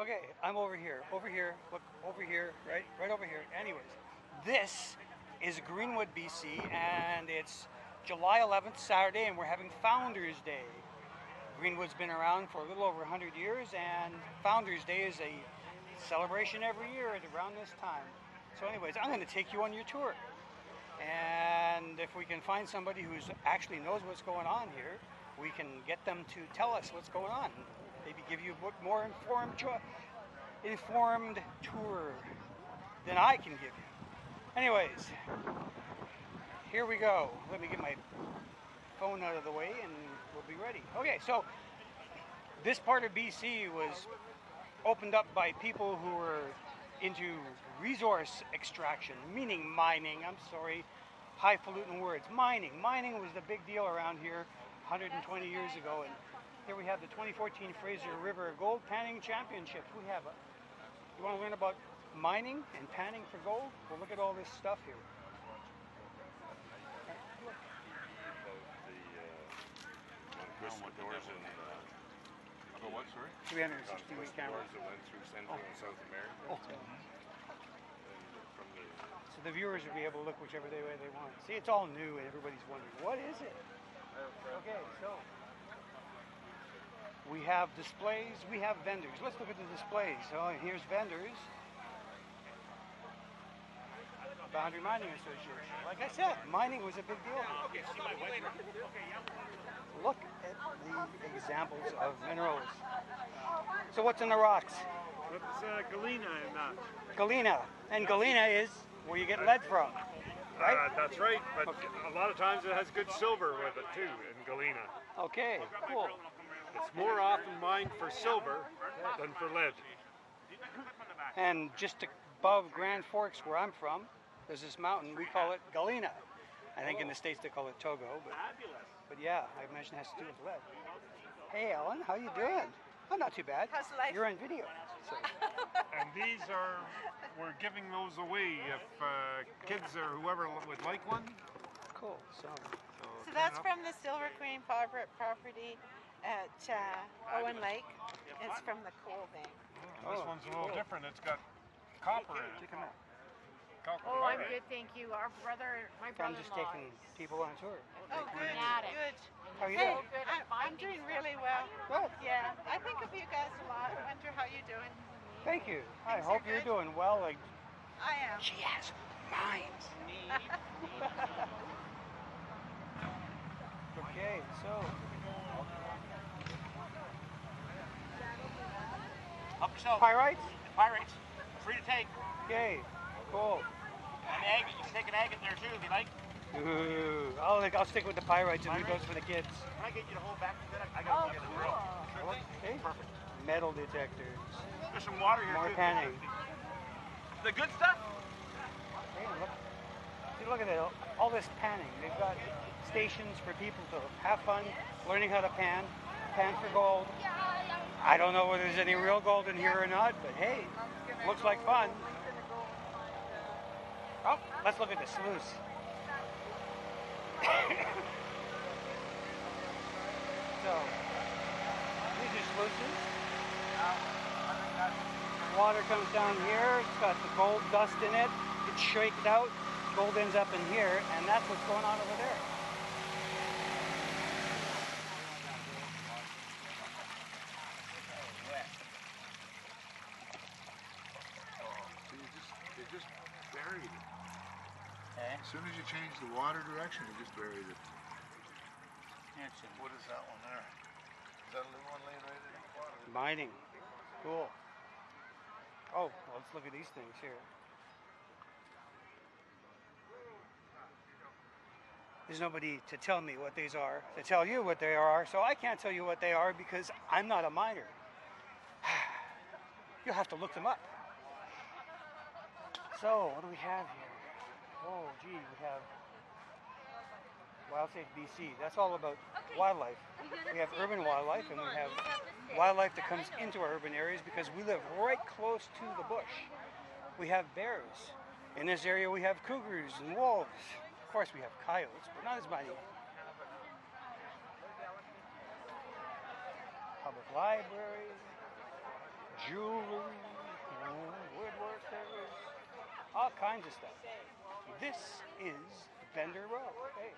Okay, I'm over here, look, over here, right over here. Anyways, this is Greenwood, BC, and it's July 11th, Saturday, and we're having Founders Day. Greenwood's been around for a little over 100 years, and Founders Day is a celebration every year at around this time. So anyways, I'm going to take you on your tour. And if we can find somebody who actually knows what's going on here, we can get them to tell us what's going on. Maybe give you a more informed tour than I can give you. Anyways, here we go. Let me get my phone out of the way and we'll be ready. Okay, so this part of BC was opened up by people who were into resource extraction, meaning mining. I'm sorry, highfalutin words. Mining. Mining was the big deal around here 120 years ago. And here we have the 2014 Fraser River Gold Panning Championships. You want to learn about mining and panning for gold? Well, look at all this stuff here. Doors and what, sorry? 360 cameras. That went through Central and South America. Oh. So the viewers will be able to look whichever way they want. See, it's all new and everybody's wondering, what is it? Okay, so we have displays, we have vendors. Let's look at the displays. So here's vendors. Boundary Mining Association. Like I said, mining was a big deal. Look at the examples of minerals. So what's in the rocks? It's galena in that. Galena. And galena is where you get lead from, right? That's right, but a lot of times it has good silver with it too in galena. Okay, cool. It's more often mined for silver than for lead. And just above Grand Forks, where I'm from, there's this mountain, we call it Galena. I think in the States they call it Togo, but yeah, I imagine it has to do with lead. Hey Ellen, how you doing? Oh, not too bad. How's life? You're on video. So. And we're giving those away if kids or whoever would like one. Cool. So that's from the Silver Queen property at Owen Lake. It's from the coal vein. This one's a little different. It's got copper in it. Check them out. Oh, I'm good, thank you. Our brother, my I'm just brother-in-law. taking people on tour. Oh, good, Fanatic. good. How you Hey, doing? I'm doing really well. Good. Yeah, I think of you guys a lot. I wonder how you're doing. Thank you. I Things hope are you're good? doing well. Like I am. she has minds. Okay, so Help yourself. pyrites. Pirates. Free to take. Okay, cool. And agate. You can take an agate there too if you like. Ooh, I'll stick with the pyrites and leave those for the kids. Can I get you to hold back a bit? I got to get the drill. Okay. Perfect. Metal detectors. There's some water here More too. panning. The good stuff? Hey, look at that. All this panning. They've got stations for people to have fun, learning how to pan for gold. I don't know whether there's any real gold in here or not, but hey, looks like fun. Oh, let's look at the sluice. So, these are sluices. Water comes down here, it's got the gold dust in it, it's shaked out, gold ends up in here, and that's what's going on over there. They just buried it. Okay. As soon as you change the water direction, they just buried it. What is that one there? Is that a little one laying right there? Mining. Cool. Oh, well, let's look at these things here. There's nobody to tell me what these are, to tell you what they are, so I can't tell you what they are because I'm not a miner. You'll have to look them up. So, what do we have here? Oh, gee, we have Wildsafe BC. That's all about wildlife. We have urban wildlife and we have wildlife that comes into our urban areas because we live right close to the bush. We have bears. In this area we have cougars and wolves. Of course we have coyotes, but not as many. Public library, jewelry, kinds of stuff. This is Vendor Row. Hey.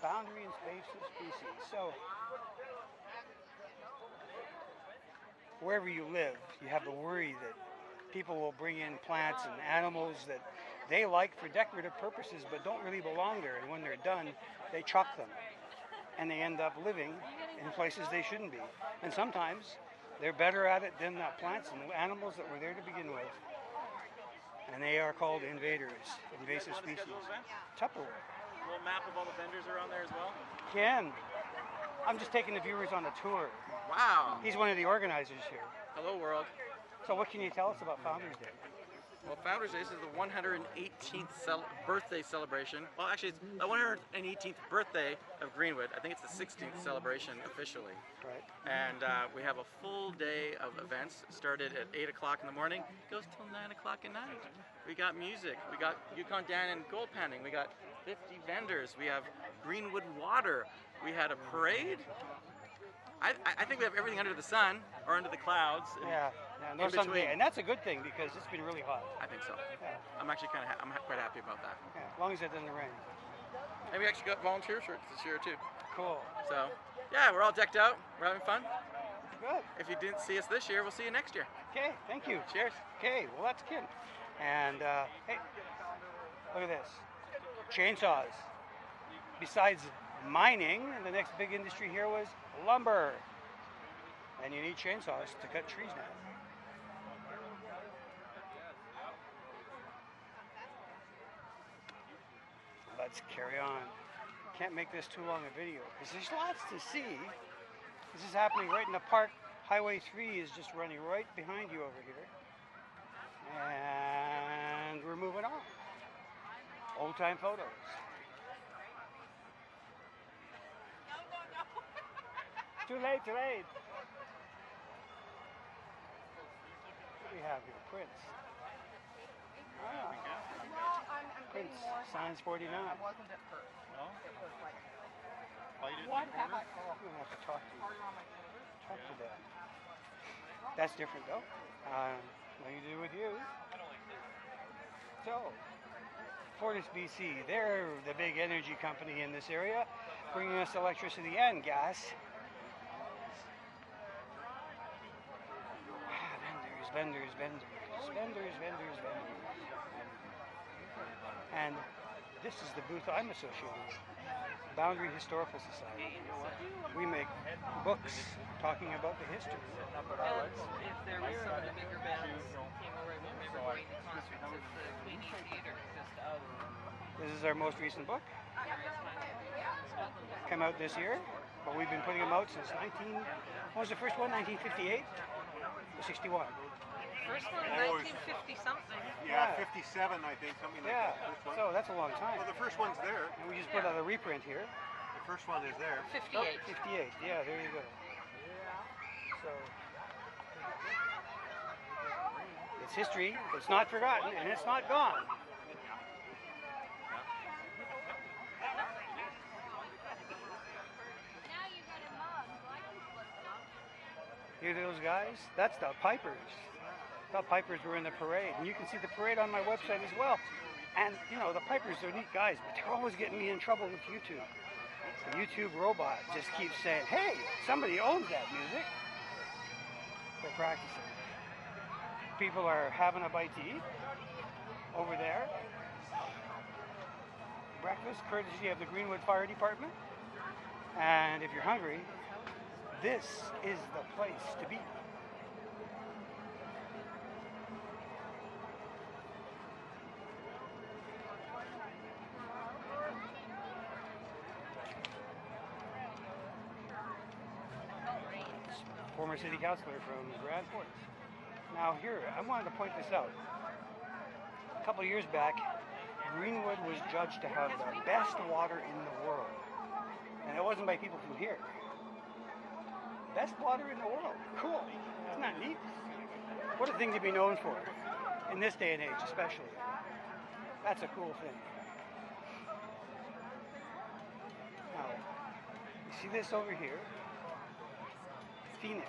Boundary and space of species. So, wherever you live, you have the worry that people will bring in plants and animals that they like for decorative purposes but don't really belong there. And when they're done, they chuck them. And they end up living in places they shouldn't be. And sometimes they're better at it than the plants and animals that were there to begin with. And they are called invaders, invasive species. Tupperware. A little map of all the vendors around there as well. Ken, I'm just taking the viewers on a tour. Wow. He's one of the organizers here. Hello, world. So what can you tell us about Founders Day? Well, Founders Day, this is the 118th birthday celebration. Well, actually, it's the 118th birthday of Greenwood. I think it's the 16th celebration officially. Right. And we have a full day of events. Started at 8 o'clock in the morning, goes till 9 o'clock at night. We got music, we got Yukon Dan and gold panning, we got 50 vendors, we have Greenwood water, we had a parade. I think we have everything under the sun, or under the clouds. Yeah, no sunday, and that's a good thing because it's been really hot. I think so. Yeah. I'm actually I'm quite happy about that. Yeah, as long as it doesn't rain. And we actually got volunteer shirts this year too. Cool. So, yeah, we're all decked out. We're having fun. Good. If you didn't see us this year, we'll see you next year. Okay, thank you. Cheers. Okay, well that's Ken. And hey, look at this. Chainsaws. Besides mining, the next big industry here was lumber. And you need chainsaws to cut trees now. Let's carry on. Can't make this too long a video because there's lots to see. This is happening right in the park. Highway 3 is just running right behind you over here. And we're moving on. Old time photos. Too late, too late. What do we have here? Prince. Ah. Prince, Signs 49. I wasn't at first. No? It was like, What have I? I'm going to have to talk to you. Talk to them. That's different though. Nothing to do with you. So, Fortis BC, they're the big energy company in this area, bringing us electricity and gas. Vendors. And this is the booth I'm associated with, Boundary Historical Society. We make books talking about the history. if there was some of the bigger bands came over, I remember going to concerts at the Queenie Theatre just out of This is our most recent book. Scotland. Come out this year, but we've been putting them out since what was the first one, 1958? Or 61? First one, 1950 something. Yeah, 57, I think, something like Yeah, that. First one. so that's a long time. Well, the first one's there. And we just put out a reprint here. The first one is there. 58. 58, yeah, there you go. So, it's history, it's not forgotten, and it's not gone. Hear those guys? That's the pipers. The pipers were in the parade, and you can see the parade on my website as well. And you know, the pipers are neat guys, but they're always getting me in trouble with YouTube. The YouTube robot just keeps saying, "Hey, somebody owns that music." They're practicing. People are having a bite to eat over there. Breakfast courtesy of the Greenwood Fire Department. And if you're hungry, this is the place to be. Former city councilor from Grand Forks. Now here, I wanted to point this out. A couple of years back, Greenwood was judged to have the best water in the world. And it wasn't by people from here. Best water in the world. Cool. Isn't that neat? What a thing to be known for. In this day and age, especially. That's a cool thing. Now, you see this over here? Phoenix.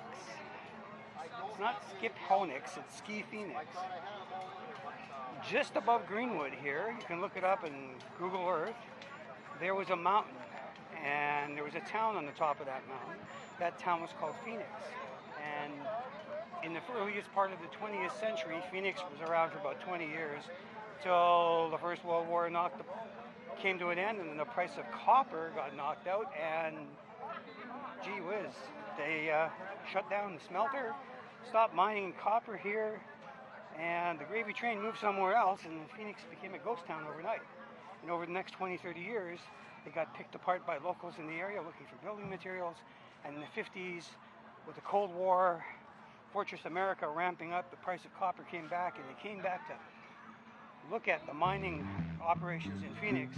It's not Skip Honix, it's Ski Phoenix. Just above Greenwood here, you can look it up in Google Earth, there was a mountain, and there was a town on the top of that mountain. That town was called Phoenix. And in the earliest part of the 20th century, Phoenix was around for about 20 years, till the First World War came to an end, and then the price of copper got knocked out, and gee whiz, they shut down the smelter, stopped mining copper here, and the gravy train moved somewhere else, and Phoenix became a ghost town overnight. And over the next 20, 30 years, it got picked apart by locals in the area looking for building materials, and in the 50s, with the Cold War, Fortress America ramping up, the price of copper came back, and they came back to look at the mining operations in Phoenix,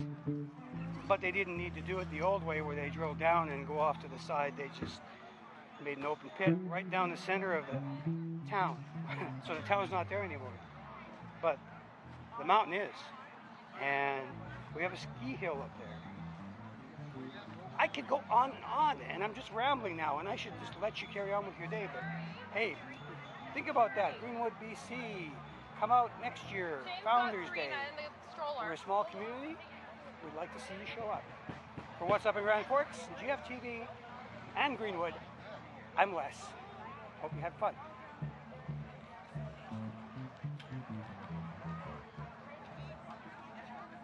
but they didn't need to do it the old way where they drilled down and go off to the side. They just made an open pit right down the center of the town. So the town's not there anymore, but the mountain is, and we have a ski hill up there. I could go on, and I'm just rambling now, and I should just let you carry on with your day, but hey, think about that. Greenwood, BC, come out next year, Founders Day. We're a small community. We'd like to see you show up. For What's Up in Grand Forks, GFTV, and Greenwood, I'm Les. Hope you had fun.